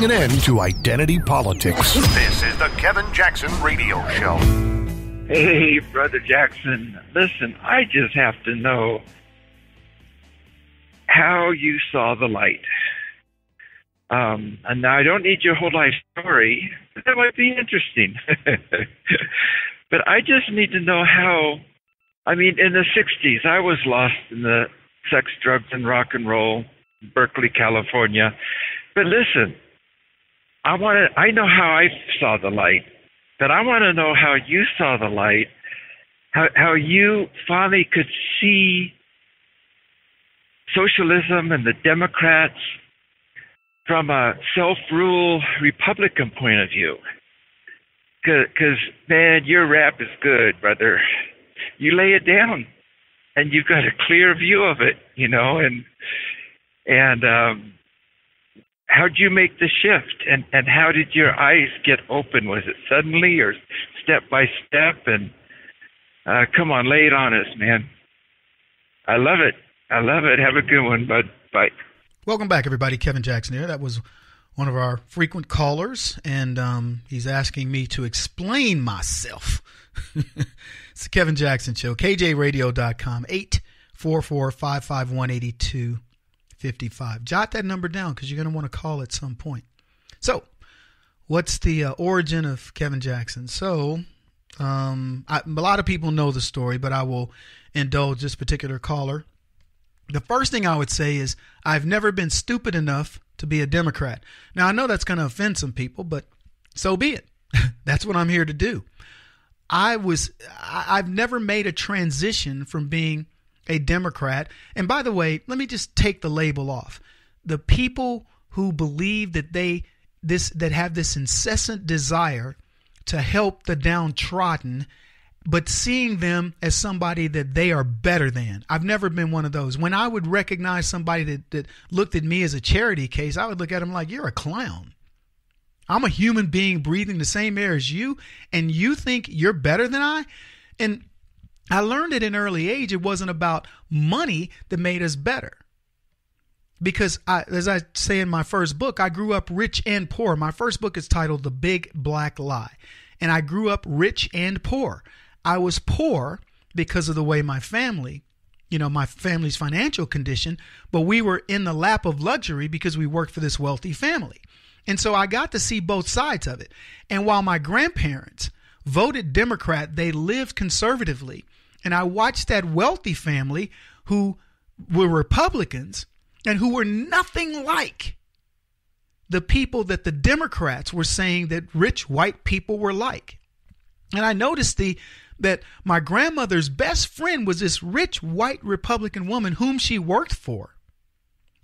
putting an end to identity politics. This is the Kevin Jackson Radio Show. Hey, Brother Jackson, listen, I just have to know how you saw the light. And now I don't need your whole life story, but that might be interesting. But I just need to know how, I mean, in the 60s, I was lost in the sex, drugs, and rock and roll, Berkeley, California. But listen, I know how I saw the light, but I want to know how you saw the light, how you finally could see socialism and the Democrats from a self-rule Republican point of view. Because, man, your rap is good, brother. You lay it down, and you've got a clear view of it, you know, and how'd you make the shift, and how did your eyes get open? Was it suddenly or step by step? And come on, lay it on us, man. I love it. I love it. Have a good one, bud. Bye. Welcome back, everybody. Kevin Jackson here. That was one of our frequent callers, and he's asking me to explain myself. It's the Kevin Jackson Show, KJRadio.com, 844-551-8255. Jot that number down because you're going to want to call at some point. So, what's the origin of Kevin Jackson? So, a lot of people know the story, but I will indulge this particular caller. The first thing I would say is I've never been stupid enough to be a Democrat. Now, I know that's going to offend some people, but so be it. That's what I'm here to do. I've never made a transition from being a Democrat. And by the way, let me just take the label off. The people who believe that that have this incessant desire to help the downtrodden, but seeing them as somebody that they are better than. I've never been one of those. When I would recognize somebody that looked at me as a charity case, I would look at them like, you're a clown. I'm a human being breathing the same air as you, and you think you're better than I? And I learned at an early age it wasn't about money that made us better. Because as I say in my first book, I grew up rich and poor. My first book is titled The Big Black Lie. And I grew up rich and poor. I was poor because of the way my family's financial condition, but we were in the lap of luxury because we worked for this wealthy family. And so I got to see both sides of it. And while my grandparents voted Democrat, they lived conservatively. And I watched that wealthy family who were Republicans and who were nothing like the people that the Democrats were saying that rich white people were like. And I noticed that my grandmother's best friend was this rich white Republican woman whom she worked for.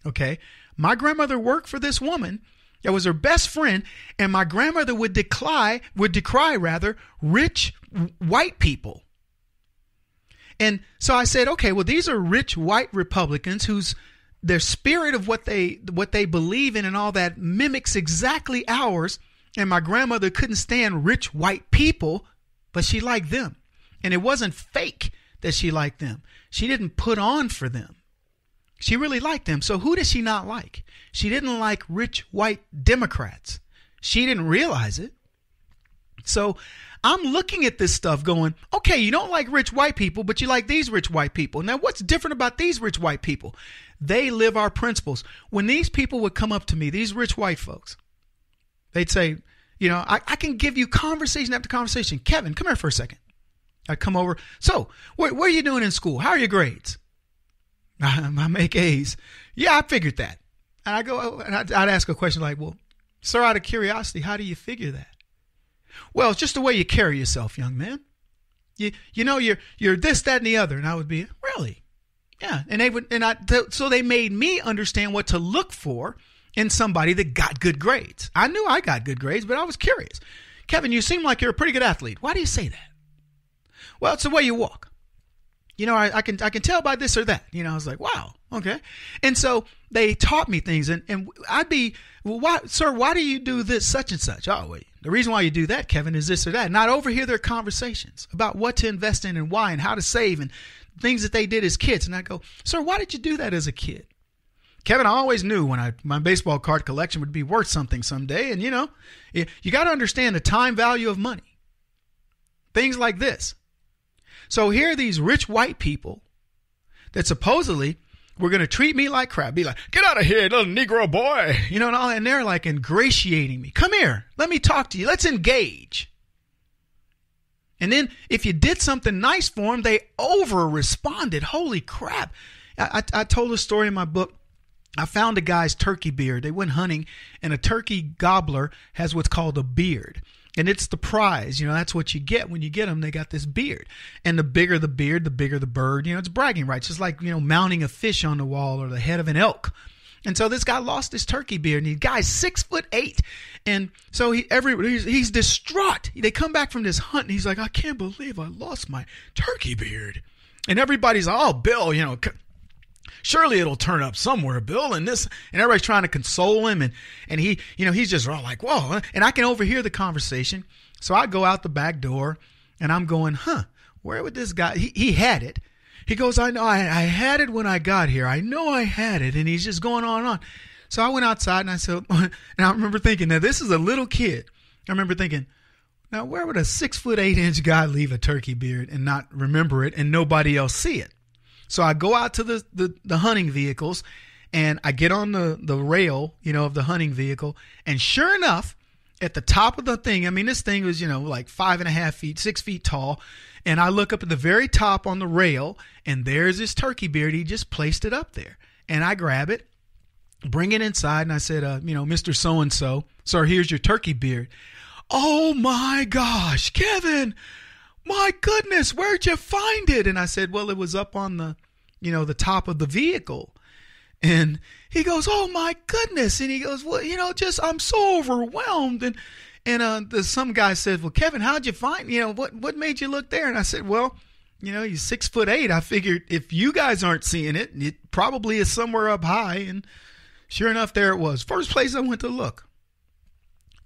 Okay. My grandmother worked for this woman that was her best friend, and my grandmother would decry rich white people. And so I said, okay, well, these are rich white Republicans whose their spirit of what they believe in and all that mimics exactly ours. And my grandmother couldn't stand rich white people, but she liked them. And it wasn't fake that she liked them. She didn't put on for them. She really liked them. So who does she not like? She didn't like rich white Democrats. She didn't realize it. So I'm looking at this stuff going, okay, you don't like rich white people, but you like these rich white people. Now, what's different about these rich white people? They live our principles. When these people would come up to me, these rich white folks, they'd say, I can give you conversation after conversation. Kevin, come here for a second. I'd come over. So what are you doing in school? How are your grades? I make A's. Yeah, I figured that. And I go, and I'd ask a question like, well, sir, out of curiosity, how do you figure that? Well, it's just the way you carry yourself, young man. You're this, that, and the other. And I would be, really? Yeah. So they made me understand what to look for in somebody that got good grades. I knew I got good grades, but I was curious. Kevin, you seem like you're a pretty good athlete. Why do you say that? Well, it's the way you walk. I can tell by this or that. I was like, wow, okay. And so they taught me things, and I'd be, well, why do you do this, such and such? Oh, wait, the reason why you do that, Kevin, is this or that. And I'd overhear their conversations about what to invest in and why and how to save and things that they did as kids. And I'd go, sir, why did you do that as a kid? Kevin, I always knew when my baseball card collection would be worth something someday. And, you know, you got to understand the time value of money. Things like this. So here are these rich white people that supposedly were going to treat me like crap. Be like, get out of here, little Negro boy. You know, and they're like ingratiating me. Come here. Let me talk to you. Let's engage. And then if you did something nice for them, they over-responded. Holy crap. I told a story in my book. I found a guy's turkey beard. They went hunting, and a turkey gobbler has what's called a beard. And it's the prize. You know, that's what you get when you get them. They got this beard. And the bigger the beard, the bigger the bird. You know, it's bragging rights. It's like, you know, mounting a fish on the wall or the head of an elk. And so this guy lost his turkey beard, and the guy's 6'8". And so he's distraught. They come back from this hunt, and he's like, I can't believe I lost my turkey beard. And everybody's like, oh, Bill, you know, surely it'll turn up somewhere, Bill. And everybody's trying to console him. And he, you know, he's just all like, whoa. And I can overhear the conversation. So I go out the back door, and I'm going, where would this guy, he had it. He goes, I know, I had it when I got here. I know I had it. And he's just going on and on. So I went outside, and I said, and I remember thinking, now this is a little kid. I remember thinking, now where would a 6'8" guy leave a turkey beard and not remember it and nobody else see it? So I go out to the hunting vehicles, and I get on the rail, you know, of the hunting vehicle. And sure enough, at the top of the thing, I mean, this thing was, you know, like 5.5 feet, 6 feet tall. And I look up at the very top on the rail, and there's this turkey beard. He just placed it up there. And I grab it, bring it inside, and I said, you know, Mr. So-and-so, sir, here's your turkey beard. Oh, my gosh, Kevin, my goodness, where'd you find it? And I said, well, it was up on the, you know, the top of the vehicle. And he goes, oh, my goodness. And he goes, well, you know, I'm so overwhelmed. And some guy said, well, Kevin, how'd you find, you know, what made you look there? And I said, well, you know, he's 6'8". I figured if you guys aren't seeing it, it probably is somewhere up high. And sure enough, there it was. First place I went to look.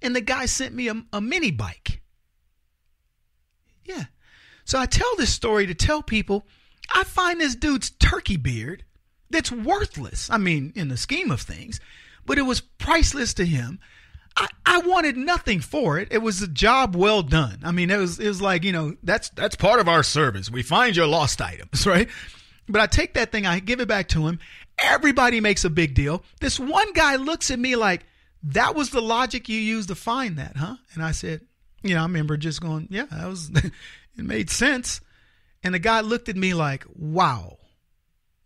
And the guy sent me a mini bike. Yeah. So I tell this story to tell people I find this dude's turkey beard that's worthless. I mean, in the scheme of things, but it was priceless to him. I wanted nothing for it. It was a job well done. I mean, it was like, you know, that's part of our service. We find your lost items, right? But I take that thing, I give it back to him. Everybody makes a big deal. This one guy looks at me like, that was the logic you used to find that, huh? And I said, you know, I remember just going, yeah, that was, it made sense. And the guy looked at me like, wow,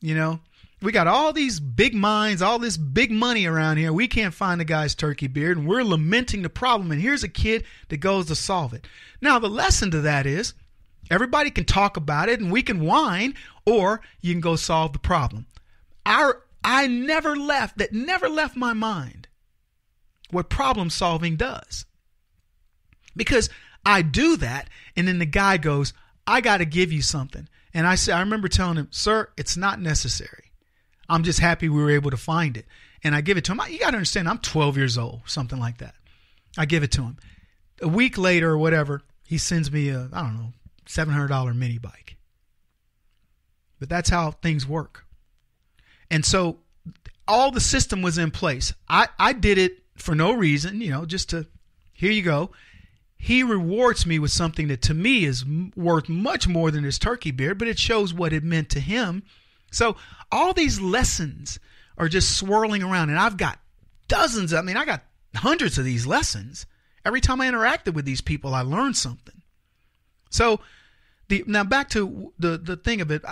you know, we got all these big minds, all this big money around here. We can't find the guy's turkey beard, and we're lamenting the problem. And here's a kid that goes to solve it. Now, the lesson to that is everybody can talk about it, and we can whine, or you can go solve the problem. That never left my mind what problem solving does. Because I do that, and then the guy goes, I got to give you something. And I remember telling him, sir, it's not necessary. I'm just happy we were able to find it. And I give it to him. You got to understand, I'm 12 years old, something like that. I give it to him. A week later or whatever, he sends me a, I don't know, $700 mini bike. But that's how things work. And so all the system was in place. I did it for no reason, you know, just to, here you go. He rewards me with something that to me is worth much more than his turkey beard, but it shows what it meant to him. So all these lessons are just swirling around, and I've got dozens. I mean, I got hundreds of these lessons. Every time I interacted with these people, I learned something. So now back to the thing of it.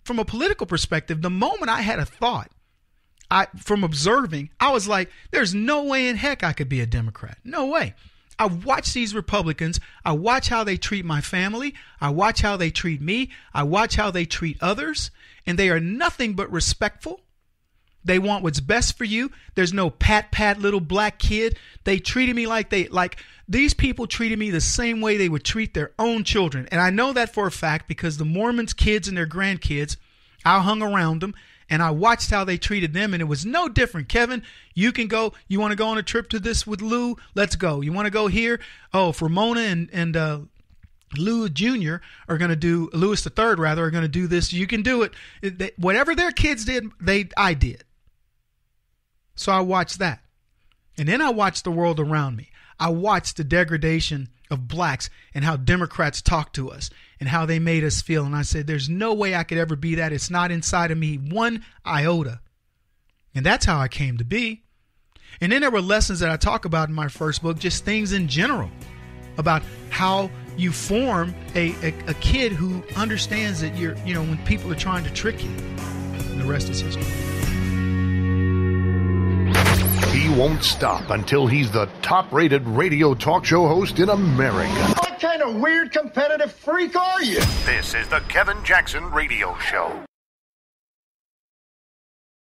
From a political perspective, the moment I had a thought, from observing, I was like, there's no way in heck I could be a Democrat. No way. I watch these Republicans. I watch how they treat my family. I watch how they treat me. I watch how they treat others. And they are nothing but respectful. They want what's best for you. There's no pat little black kid. They treated me like these people treated me the same way they would treat their own children. And I know that for a fact because the Mormons' kids and their grandkids, I hung around them. And I watched how they treated them, and it was no different. Kevin, you can go. You want to go on a trip to this with Lou? Let's go. You want to go here? Oh, for Mona and Lou Jr. are going to do, Louis III rather, are going to do this. You can do it. Whatever their kids did, I did. So I watched that. And then I watched the world around me. I watched the degradation of blacks and how Democrats talk to us and how they made us feel. And I said, there's no way I could ever be that. It's not inside of me one iota. And that's how I came to be. And then there were lessons that I talk about in my first book, just things in general about how you form a kid who understands that when people are trying to trick you. And the rest is history. He won't stop until he's the top-rated radio talk show host in America. What kind of weird competitive freak are you? This is the Kevin Jackson Radio Show.